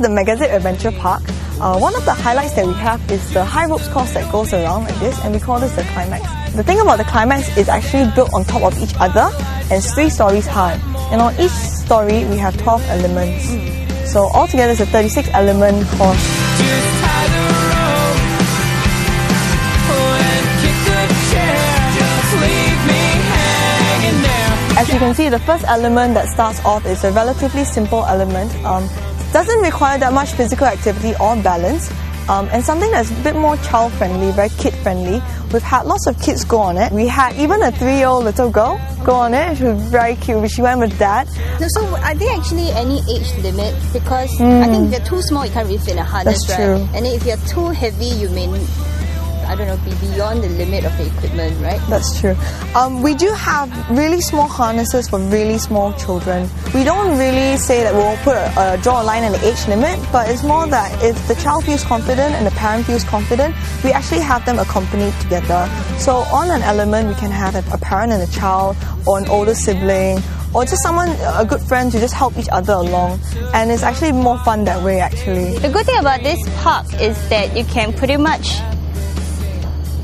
the Megazip Adventure Park. One of the highlights that we have is the high ropes course that goes around like this, and we call this the climax. The thing about the climax is actually built on top of each other and it's 3 stories high. And on each story we have 12 elements. So altogether it's a 36 element course. As you can see, the first element that starts off is a relatively simple element. Doesn't require that much physical activity or balance, and something that's a bit more child-friendly, very kid-friendly. We've had lots of kids go on it. We had even a 3-year-old little girl go on it. She was very cute. She went with dad. So are there actually any age limit? Because I think if you're too small, you can't really fit in a harness, That's right? true. And then if you're too heavy, you may, I don't know, be beyond the limit of the equipment, right? That's true. We do have really small harnesses for really small children. We don't really say that we'll draw a line and an age limit, but it's more that if the child feels confident and the parent feels confident, we actually have them accompanied together. So on an element, we can have a parent and a child, or an older sibling, or just someone, a good friend, to just help each other along. And it's actually more fun that way, actually. The good thing about this park is that you can pretty much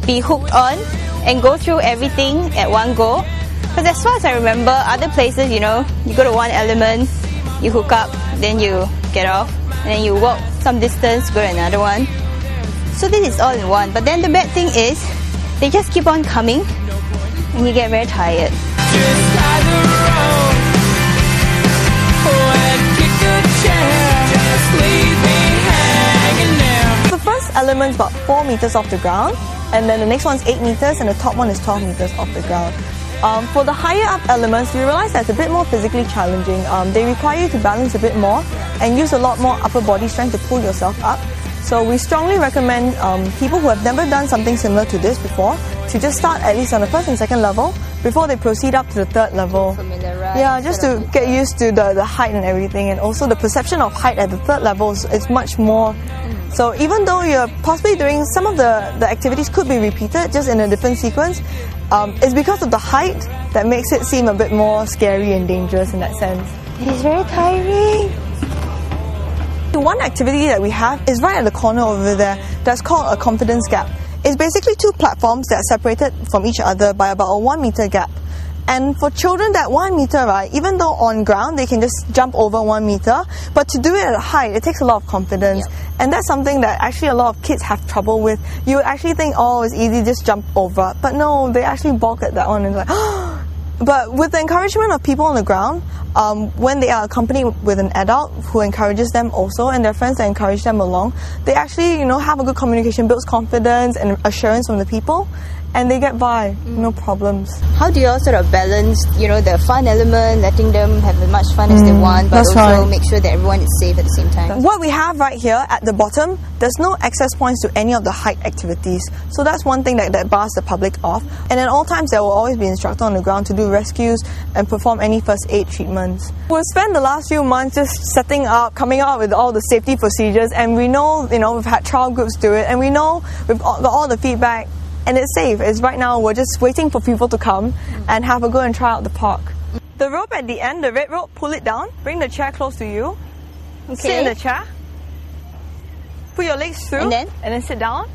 be hooked on and go through everything at one go. Because as far as I remember, other places, you know, you go to one element, you hook up, then you get off, and then you walk some distance, go to another one. So this is all in one. But then the bad thing is, they just keep on coming and you get very tired. The first element's about 4 meters off the ground, and then the next one's 8 meters, and the top one is 12 meters off the ground. For the higher up elements, we realize that's a bit more physically challenging. They require you to balance a bit more and use a lot more upper body strength to pull yourself up. So we strongly recommend people who have never done something similar to this before to just start at least on the first and second level before they proceed up to the third level. Yeah, just to get used to the height and everything, and also the perception of height at the third level is much more. So even though you're possibly doing some of the activities could be repeated just in a different sequence, it's because of the height that makes it seem a bit more scary and dangerous in that sense. It is very tiring. One activity that we have is right at the corner over there that's called a confidence gap. It's basically 2 platforms that are separated from each other by about a 1 meter gap. And for children, that 1 meter, right, even though on ground they can just jump over 1 meter, but to do it at height, it takes a lot of confidence. Yep. And that's something that actually a lot of kids have trouble with. You would actually think, oh, it's easy, just jump over. But no, they actually balk at that one and like, But with the encouragement of people on the ground, when they are accompanied with an adult who encourages them also, and their friends that encourage them along, they actually, have a good communication, builds confidence and assurance from the people, and they get by, no problems. How do you all sort of balance, the fun element, letting them have as much fun as they want, but also right. make sure that everyone is safe at the same time? What we have right here at the bottom, there's no access points to any of the height activities. So that's one thing that bars the public off. And at all times, there will always be an instructor on the ground to do rescues and perform any first aid treatments. We've spent the last few months just setting up, coming up with all the safety procedures, and we know, we've had trial groups do it, and we know we've got all the feedback, and it's safe. It's right now we're just waiting for people to come and have a go and try out the park. The rope at the end, the red rope, pull it down, bring the chair close to you, sit in the chair, put your legs through, and then sit down.